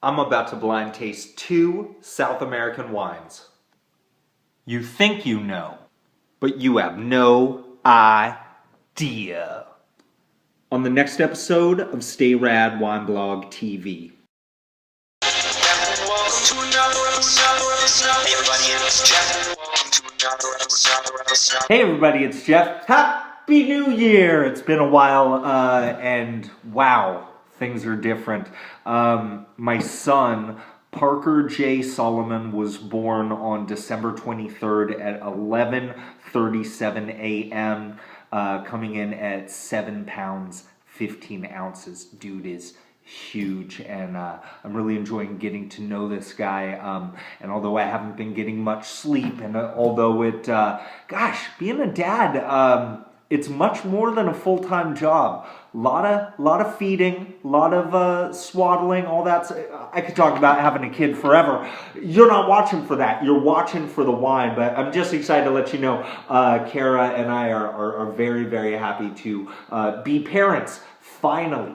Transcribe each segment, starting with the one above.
I'm about to blind taste two South American wines. You think you know, but you have no idea. On the next episode of Stay Rad Wine Blog TV. Hey everybody, it's Jeff. Happy New Year! It's been a while, and wow, things are different. My son, Parker J. Solomon, was born on December 23rd at 11:37 a.m., coming in at 7 pounds, 15 ounces. Dude is huge, and I'm really enjoying getting to know this guy, and although I haven't been getting much sleep, and although being a dad, it's much more than a full-time job. Lot of feeding, lot of swaddling, all that. I could talk about having a kid forever. You're not watching for that. You're watching for the wine. But I'm just excited to let you know, Kara and I are very, very happy to be parents finally.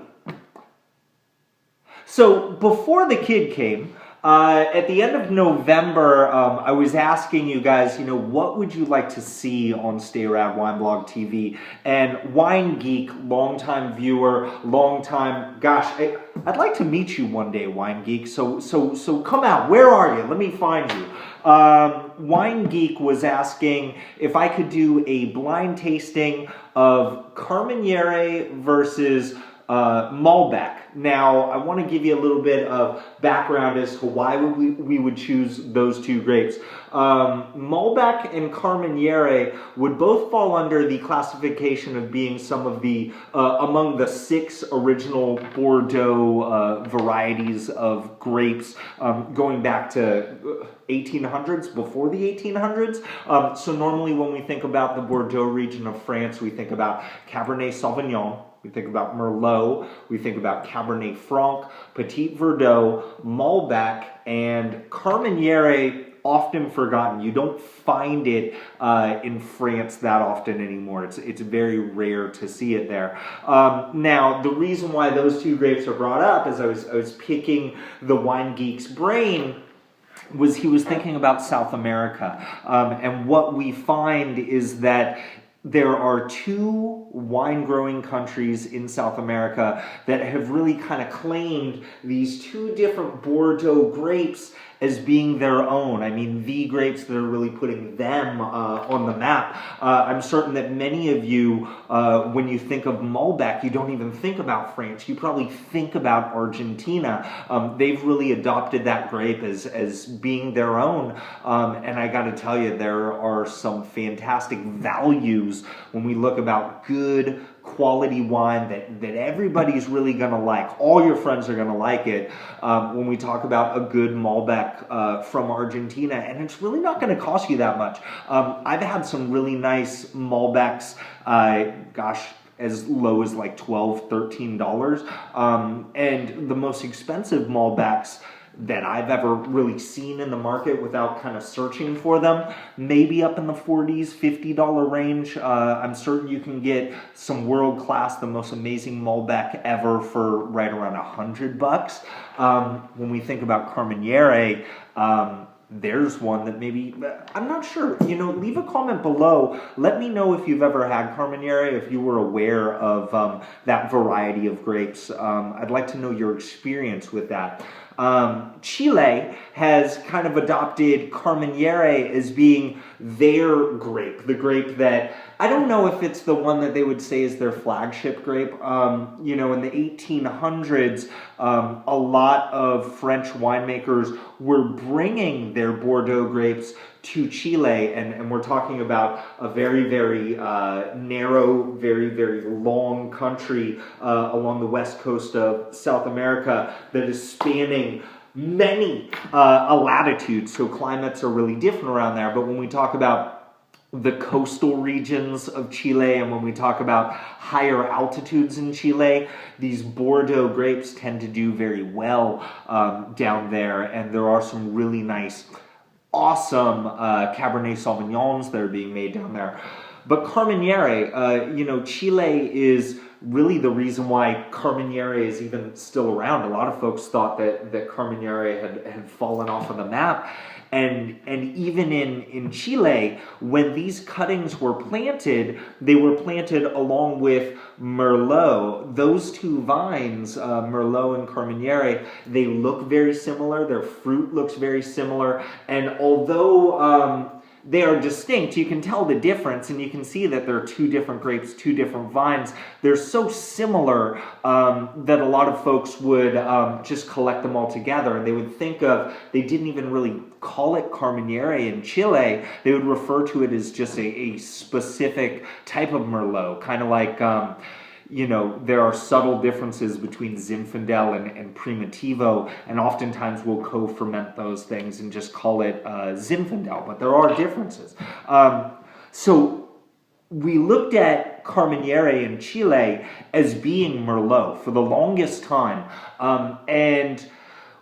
So before the kid came, at the end of November, I was asking you guys, what would you like to see on Stay Rad Wine Blog TV? And Wine Geek, longtime viewer, I'd like to meet you one day, Wine Geek. So come out. Where are you? Let me find you. Wine Geek was asking if I could do a blind tasting of Carmenere versus Malbec. Now, I want to give you a little bit of background as to why we would choose those two grapes. Malbec and Carmenere would both fall under the classification of being some of the, among the 6 original Bordeaux varieties of grapes, going back to 1800s, before the 1800s. So normally when we think about the Bordeaux region of France, we think about Cabernet Sauvignon, we think about Merlot, we think about Cabernet Franc, Petit Verdot, Malbec, and Carmenere, often forgotten. You don't find it in France that often anymore. It's very rare to see it there. Now, the reason why those two grapes are brought up is I was picking the Wine Geek's brain was he was thinking about South America. And what we find is that there are 2 wine-growing countries in South America that have really kind of claimed these 2 different Bordeaux grapes as being their own. I mean, the grapes that are really putting them on the map. I'm certain that many of you, when you think of Malbec, you don't even think about France. You probably think about Argentina. They've really adopted that grape as being their own. And I got to tell you, there are some fantastic values when we look about good quality wine that everybody's really gonna like. All your friends are gonna like it when we talk about a good Malbec from Argentina, and it's really not gonna cost you that much. I've had some really nice Malbecs, as low as like $12, $13. And the most expensive Malbecs that I've ever really seen in the market without kind of searching for them, maybe up in the $40s, $50 range. I'm certain you can get some world-class, the most amazing Malbec ever for right around $100. When we think about Carmenere, there's one that maybe, I'm not sure, leave a comment below. Let me know if you've ever had Carmenere, if you were aware of that variety of grapes. I'd like to know your experience with that. Chile has kind of adopted Carmenere as being their grape, the grape that, I don't know if it's the one that they would say is their flagship grape. In the 1800s, a lot of French winemakers were bringing their Bordeaux grapes to Chile, and we're talking about a very, very narrow, very, very long country along the west coast of South America that is spanning many latitudes, so climates are really different around there. But when we talk about the coastal regions of Chile, and when we talk about higher altitudes in Chile, these Bordeaux grapes tend to do very well down there, and there are some really nice, awesome Cabernet Sauvignons that are being made down there. But Carmenere, Chile is really the reason why Carmenere is even still around. A lot of folks thought that Carmenere had fallen off of the map. And even in Chile, when these cuttings were planted, they were planted along with Merlot. Those two vines, Merlot and Carmenere, they look very similar. Their fruit looks very similar. And although they are distinct, you can tell the difference, and you can see that there are two different grapes, two different vines. They're so similar that a lot of folks would just collect them all together, and they would think of, they didn't even really call it Carmenere in Chile. They would refer to it as just a specific type of Merlot, kind of like there are subtle differences between Zinfandel and Primitivo, and oftentimes we'll co-ferment those things and just call it Zinfandel, but there are differences. So we looked at Carmenere in Chile as being Merlot for the longest time, and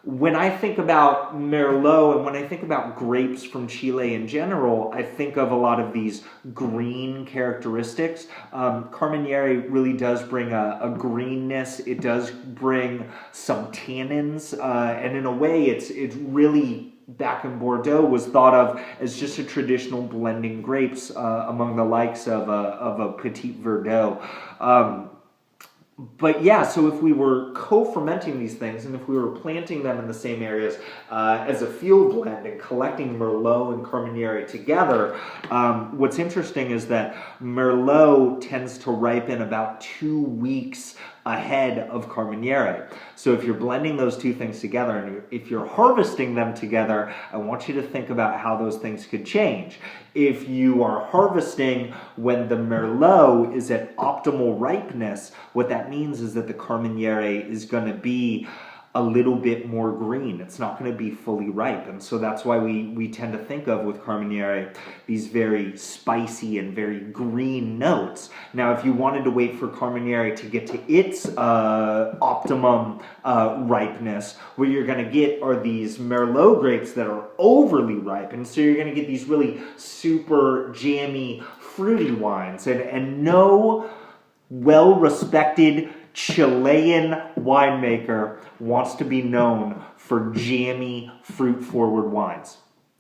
when I think about Merlot and when I think about grapes from Chile in general, I think of a lot of these green characteristics. Carmenere really does bring a greenness. It does bring some tannins, and in a way, it's really back in Bordeaux was thought of as just a traditional blending grapes among the likes of a Petit Verdot. But yeah, so if we were co-fermenting these things and if we were planting them in the same areas as a field blend and collecting Merlot and Carmenere together, what's interesting is that Merlot tends to ripen about 2 weeks ahead of Carmenere. So if you're blending those two things together and if you're harvesting them together, I want you to think about how those things could change. If you are harvesting when the Merlot is at optimal ripeness, what that means is that the Carmenere is going to be a little bit more green. It's not going to be fully ripe. And so that's why we tend to think of with Carmenere these very spicy and very green notes. Now, if you wanted to wait for Carmenere to get to its optimum ripeness, what you're going to get are these Merlot grapes that are overly ripe. And so you're going to get these really super jammy, fruity wines. And no well-respected Chilean winemaker wants to be known for jammy, fruit-forward wines.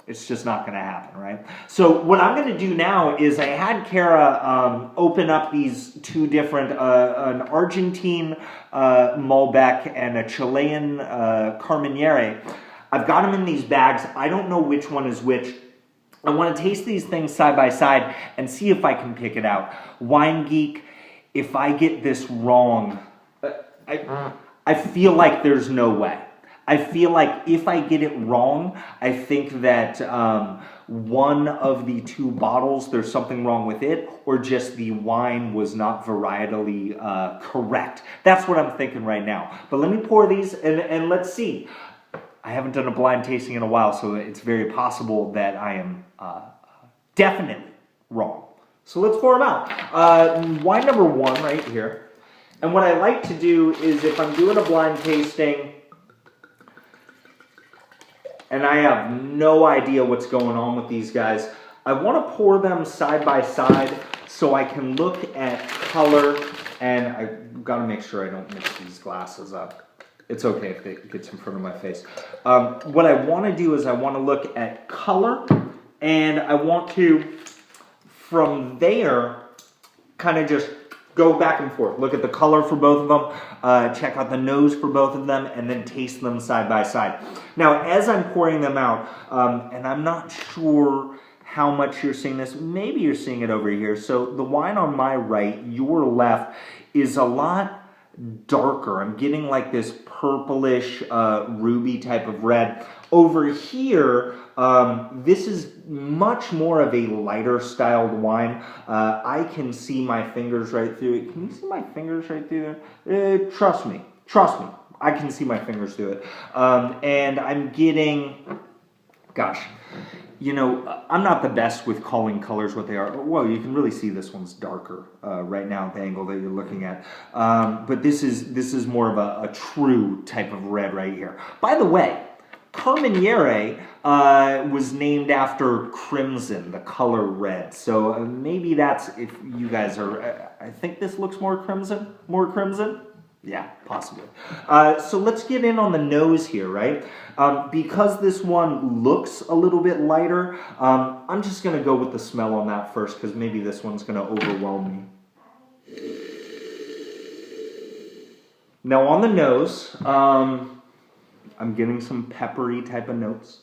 It's just not going to happen, right? So what I'm going to do now is I had Kara open up these two different, an Argentine Malbec and a Chilean Carmenere. I've got them in these bags. I don't know which one is which. I want to taste these things side by side and see if I can pick it out. Wine Geek, if I get this wrong, I feel like there's no way. I feel like if I get it wrong, I think that one of the two bottles, there's something wrong with it, or just the wine was not varietally correct. That's what I'm thinking right now. But let me pour these and let's see. I haven't done a blind tasting in a while, so it's very possible that I am definitely wrong. So let's pour them out. Wine number one right here. And what I like to do is if I'm doing a blind tasting and I have no idea what's going on with these guys, I want to pour them side by side so I can look at color, and I've got to make sure I don't mix these glasses up. It's okay if it gets in front of my face. What I want to do is I want to look at color, and I want to, from there, kind of just go back and forth. Look at the color for both of them, check out the nose for both of them, and then taste them side by side. Now, as I'm pouring them out, and I'm not sure how much you're seeing this, maybe you're seeing it over here. So the wine on my right, your left, is a lot darker. I'm getting like this purplish, ruby type of red. Over here, this is much more of a lighter styled wine. I can see my fingers right through it. Can you see my fingers right through there? Trust me. I can see my fingers through it. And I'm getting, gosh, you know, I'm not the best with calling colors what they are. Whoa, you can really see this one's darker right now at the angle that you're looking at. But this is more of a true type of red right here. By the way, Carmenere was named after crimson, the color red. So maybe that's if you guys are. I think this looks more crimson. More crimson. Yeah, possibly. So let's get in on the nose here, right? Because this one looks a little bit lighter, I'm just going to go with the smell on that first because maybe this one's going to overwhelm me. Now on the nose, I'm getting some peppery type of notes.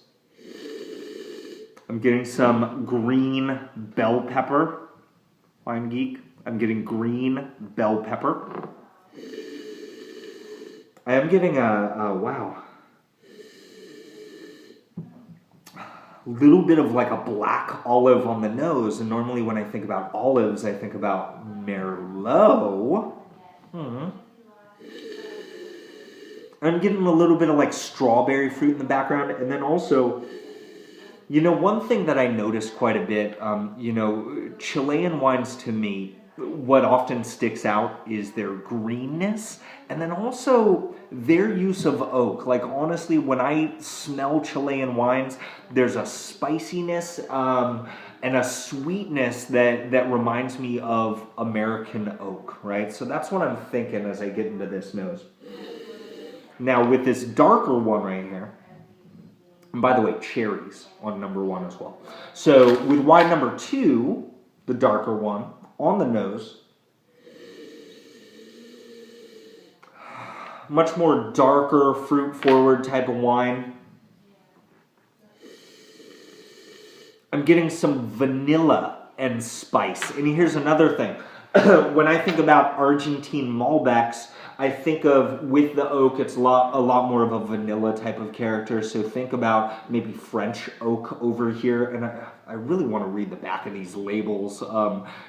I'm getting some green bell pepper. Wine Geek. I'm getting green bell pepper. I am getting wow, little bit of like a black olive on the nose, and normally when I think about olives, I think about Merlot. I'm getting a little bit of like strawberry fruit in the background, and then also, you know, one thing that I noticed quite a bit, you know, Chilean wines to me, what often sticks out is their greenness and then also their use of oak. Like honestly, when I smell Chilean wines, there's a spiciness and a sweetness that reminds me of American oak, right? So that's what I'm thinking as I get into this nose. Now with this darker one right here, and by the way, cherries on number 1 as well. So with wine number 2, the darker one, on the nose, much more darker, fruit-forward type of wine. I'm getting some vanilla and spice. And here's another thing. When I think about Argentine Malbecs, I think of, with the oak, it's a lot more of a vanilla type of character. So think about maybe French oak over here. And I really want to read the back of these labels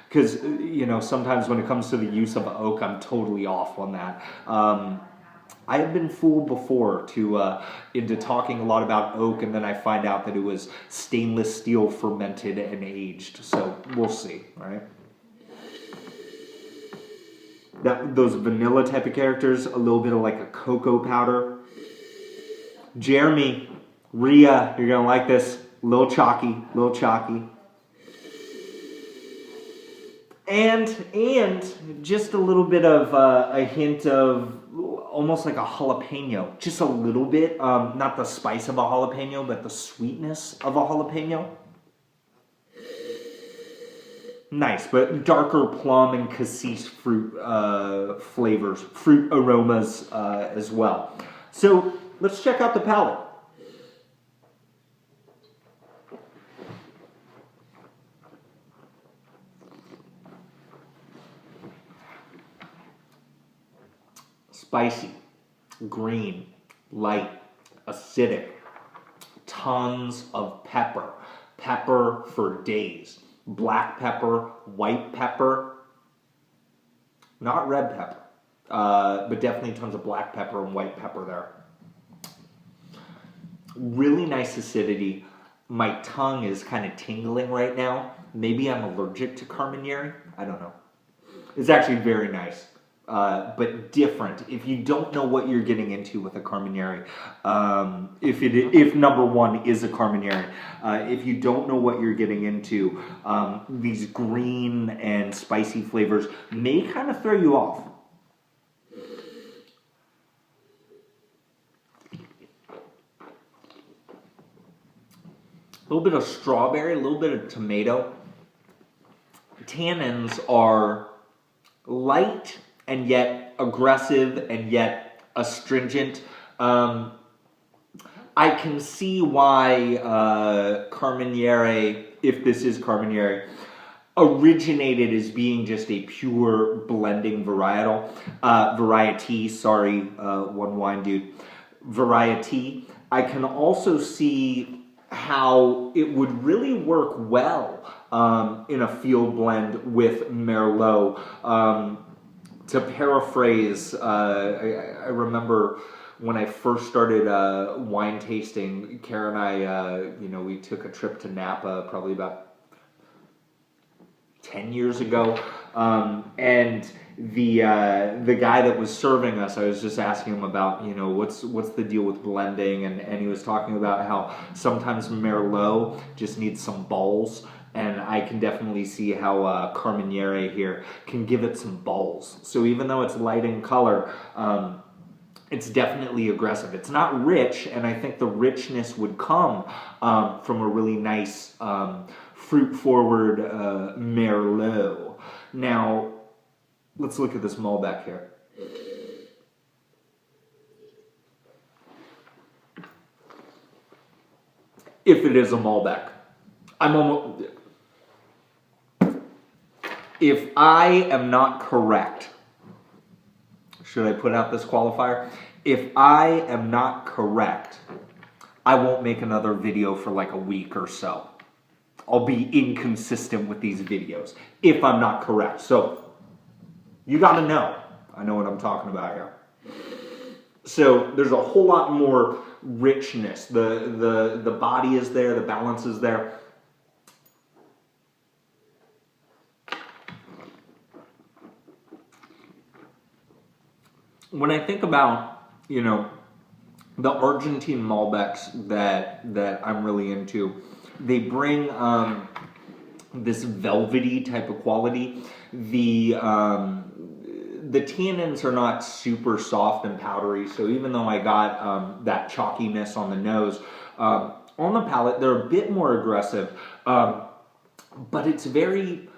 because, you know, sometimes when it comes to the use of oak, I'm totally off on that. I have been fooled before into talking a lot about oak, and then I find out that it was stainless steel fermented and aged. So we'll see, right? Those vanilla type of characters, a little bit of like a cocoa powder. Jeremy, Rhea, you're gonna like this. Little chalky, little chalky. And just a little bit of a hint of almost like a jalapeno. Just a little bit, not the spice of a jalapeno, but the sweetness of a jalapeno. Nice, but darker plum and cassis fruit flavors, fruit aromas as well. So let's check out the palate. Spicy, green, light, acidic, tons of pepper. Pepper for days. Black pepper, white pepper, not red pepper, but definitely tons of black pepper and white pepper there. Really nice acidity. My tongue is kind of tingling right now. Maybe I'm allergic to Carmenere. I don't know. It's actually very nice. But different. If you don't know what you're getting into with a Carmenere, if number 1 is a Carmenere, if you don't know what you're getting into, these green and spicy flavors may kind of throw you off. A little bit of strawberry, a little bit of tomato. Tannins are light and yet aggressive and yet astringent. I can see why Carmenere, if this is Carmenere, originated as being just a pure blending variety, sorry, one wine dude, variety. I can also see how it would really work well in a field blend with Merlot. To paraphrase, I remember when I first started wine tasting, Kara and I, we took a trip to Napa probably about 10 years ago, and the guy that was serving us, I was just asking him about, you know, what's the deal with blending, and he was talking about how sometimes Merlot just needs some balls, and I can definitely see how Carmenere here can give it some balls. So even though it's light in color, it's definitely aggressive. It's not rich, and I think the richness would come from a really nice fruit-forward Merlot. Now, let's look at this Malbec here. If it is a Malbec, I'm almost. If I am not correct, should I put out this qualifier? If I am not correct, I won't make another video for like a week or so. I'll be inconsistent with these videos if I'm not correct. So you got to know. I know what I'm talking about here. So there's a whole lot more richness. The body is there, the balance is there. When I think about, you know, the Argentine Malbecs that I'm really into, they bring this velvety type of quality. The tannins are not super soft and powdery, so even though I got that chalkiness on the nose, on the palate they're a bit more aggressive, but it's very,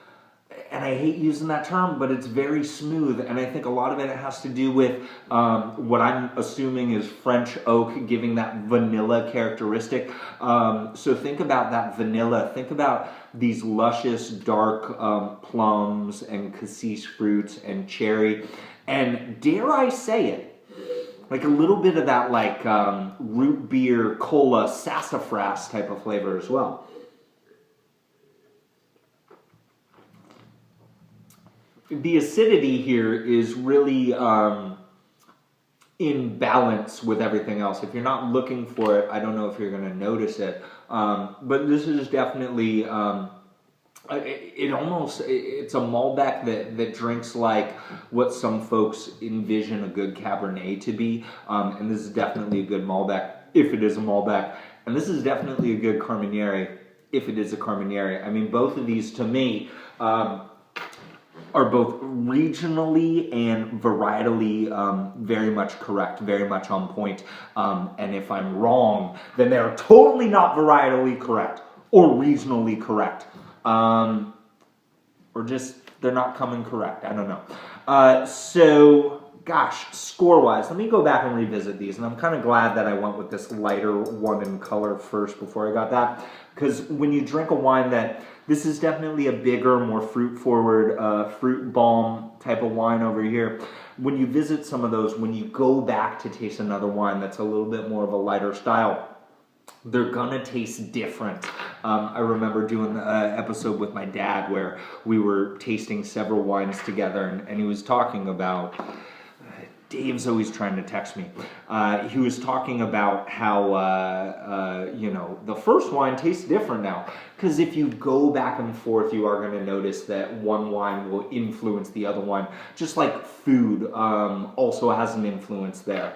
and I hate using that term, but it's very smooth, and I think a lot of it has to do with what I'm assuming is French oak giving that vanilla characteristic. So think about that vanilla. Think about these luscious dark plums and cassis fruits and cherry, and dare I say it, like a little bit of that like root beer, cola, sassafras type of flavor as well. The acidity here is really in balance with everything else. If you're not looking for it, I don't know if you're going to notice it. But this is definitely, it's a Malbec that drinks like what some folks envision a good Cabernet to be. And this is definitely a good Malbec, if it is a Malbec. And this is definitely a good Carmenere, if it is a Carmenere. I mean, both of these, to me, are both regionally and varietally very much correct, very much on point. And if I'm wrong, then they're totally not varietally correct or regionally correct. Or just, they're not coming correct. I don't know. So, gosh, score-wise, let me go back and revisit these. And I'm kind of glad that I went with this lighter one in color first before I got that. Because when you drink a wine that, this is definitely a bigger, more fruit-forward, fruit balm type of wine over here. When you visit some of those, when you go back to taste another wine that's a little bit more of a lighter style, they're gonna taste different. I remember doing an episode with my dad where we were tasting several wines together, and he was talking about, Dave's always trying to text me. He was talking about how, you know, the first wine tastes different now. Because if you go back and forth, you are going to notice that one wine will influence the other one. Just like food also has an influence there.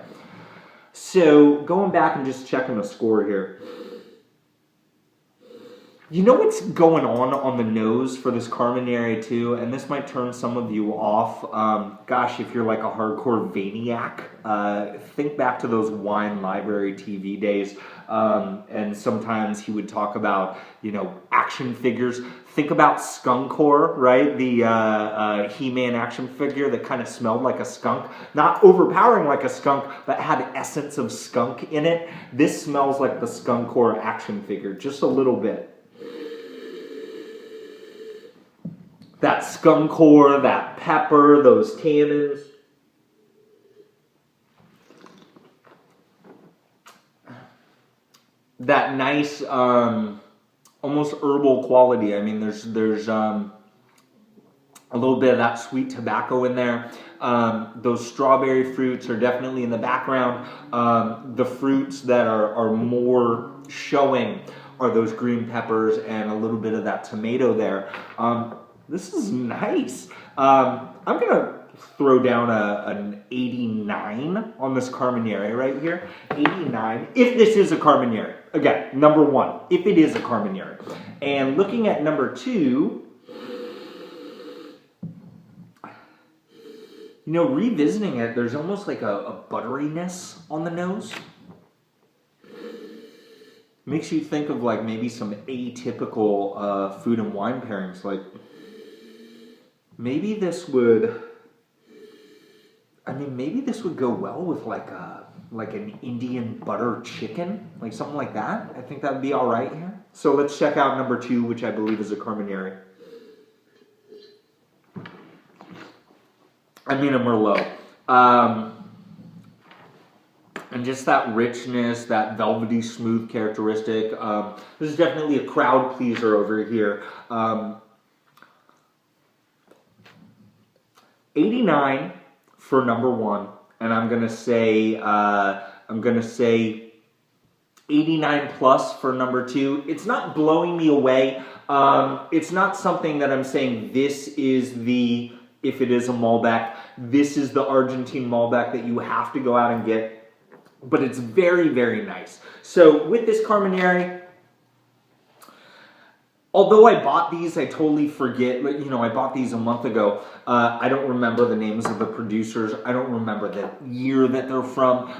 So going back and just checking the score here. You know what's going on the nose for this Carmenere too, and this might turn some of you off. Gosh, if you're like a hardcore Vaniac, think back to those Wine Library TV days, and sometimes he would talk about, you know, action figures. Think about Skunkcore, right? The He-Man action figure that kind of smelled like a skunk. Not overpowering like a skunk, but had essence of skunk in it. This smells like the Skunkcore action figure, just a little bit. That Skunkcore, that pepper, those tannins. That nice, almost herbal quality. I mean, there's a little bit of that sweet tobacco in there. Those strawberry fruits are definitely in the background. The fruits that are more showing are those green peppers and a little bit of that tomato there. This is nice. I'm gonna throw down an 89 on this Carmenere right here. 89, if this is a Carmenere. Again, number one, if it is a Carmenere. And looking at number two, you know, revisiting it, there's almost like a butteriness on the nose. Makes you think of like maybe some atypical food and wine pairings. Like maybe this would, maybe this would go well with like an Indian butter chicken, like something like that. I think that would be all right here. So let's check out number two, which I believe is a Carmenere. A Merlot. And just that richness, that velvety smooth characteristic. This is definitely a crowd pleaser over here. 89 for number one, and I'm gonna say 89 plus for number two. It's not blowing me away. It's not something that I'm saying this is the, if it is a Malbec, this is the Argentine Malbec that you have to go out and get. But it's very, very nice. So with this Carmenere, although I bought these, I totally forget, you know, I bought these a month ago. I don't remember the names of the producers. I don't remember the year that they're from.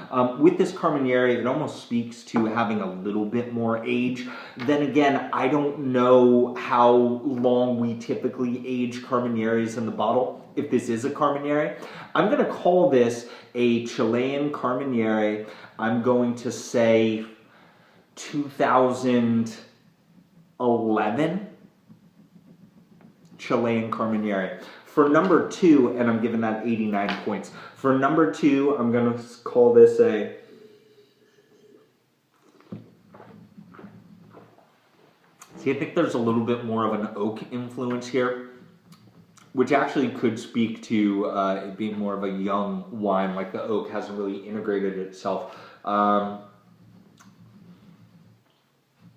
With this Carmenere, it almost speaks to having a little bit more age. Then again, I don't know how long we typically age Carmeneres in the bottle, if this is a Carmenere. I'm going to call this a Chilean Carmenere. I'm going to say 2011 Chilean Carmenere. For number two, and I'm giving that 89 points. For number two, I'm going to call this a... See, I think there's a little bit more of an oak influence here, which actually could speak to it being more of a young wine, like the oak hasn't really integrated itself.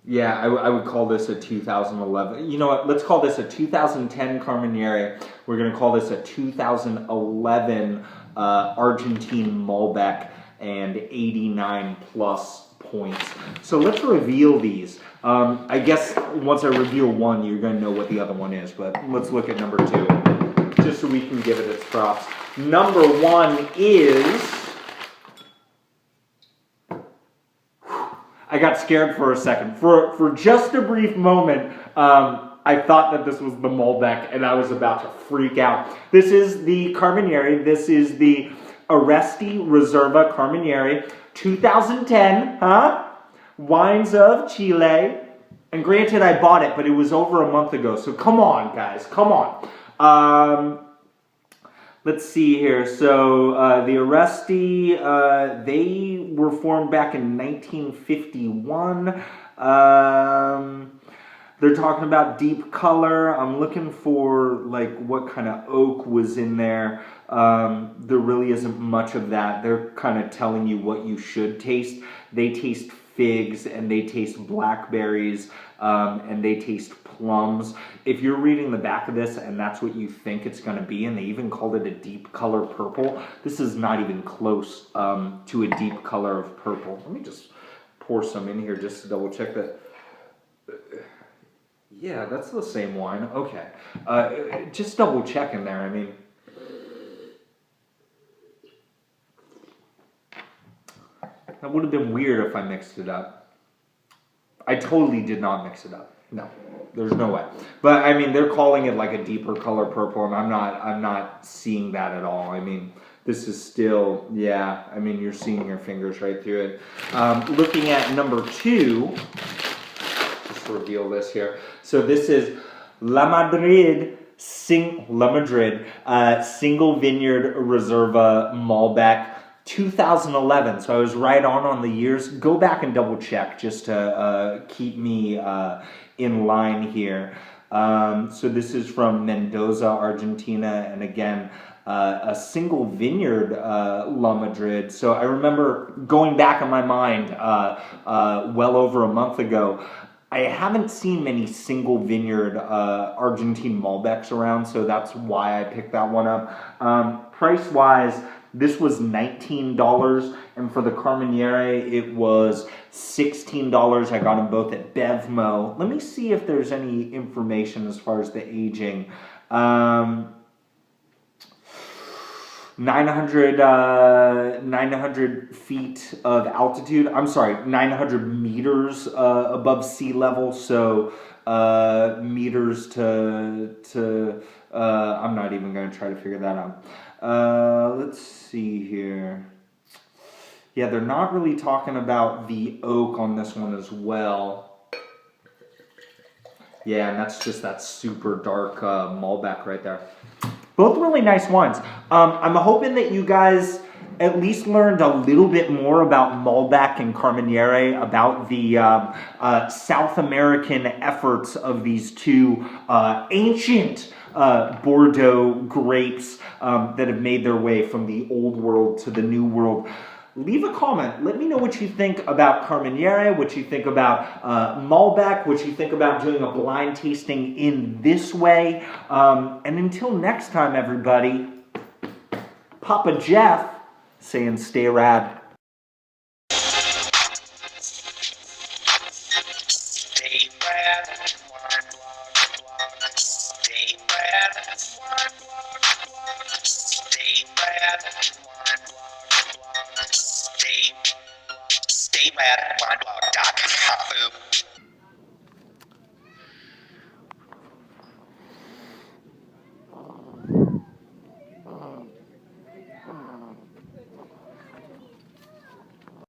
Yeah, I would call this a 2011. You know what? Let's call this a 2010 Carmenere. We're going to call this a 2011 Argentine Malbec and 89 plus points. So let's reveal these. I guess once I reveal one, you're going to know what the other one is. But let's look at number two, just so we can give it its props. Number one is... I got scared for a second. For just a brief moment, I thought that this was the Malbec, and I was about to freak out. This is the Carmenere. This is the Aresti Reserva Carmenere, 2010, Wines of Chile. And granted, I bought it, but it was over a month ago. So come on, guys, come on. Let's see here. So the Aresti, they were formed back in 1951. They're talking about deep color. I'm looking for like what kind of oak was in there. There really isn't much of that. They're kind of telling you what you should taste. They taste figs and they taste blackberries and they taste plums. If you're reading the back of this and that's what you think it's going to be, and they even called it a deep color purple, this is not even close to a deep color of purple. Let me just pour some in here just to double check that. Yeah, that's the same wine. Okay. Just double checking there. I mean, that would have been weird if I mixed it up. I totally did not mix it up. No, there's no way. But I mean, they're calling it like a deeper color purple, and I'm not seeing that at all. I mean, this is still, yeah. I mean, you're seeing your fingers right through it. Looking at number two, just reveal this here. So this is La Madrid Single Vineyard Reserva Malbec. 2011, so I was right on the years. Go back and double check just to keep me in line here. So this is from Mendoza, Argentina, and again, a single vineyard La Madrid. So I remember going back in my mind well over a month ago, I haven't seen many single vineyard Argentine Malbecs around, so that's why I picked that one up. price-wise, this was $19, and for the Carmenere, it was $16. I got them both at Bevmo. Let me see if there's any information as far as the aging. 900 feet of altitude. I'm sorry, 900 meters above sea level. So meters to I'm not even going to try to figure that out. Let's see here. Yeah, they're not really talking about the oak on this one as well. Yeah, and that's just that super dark Malbec right there. Both really nice wines. I'm hoping that you guys at least learned a little bit more about Malbec and Carmenere, about the South American efforts of these two ancient Bordeaux grapes that have made their way from the old world to the new world. Leave a comment. Let me know what you think about Carmenere, what you think about Malbec, what you think about doing a blind tasting in this way. And until next time, everybody, Papa Jeff saying stay rad. Stay rad, wine blog. Stay rad, wine blog. Stay rad, wine blog. Stay rad, wineblog.com.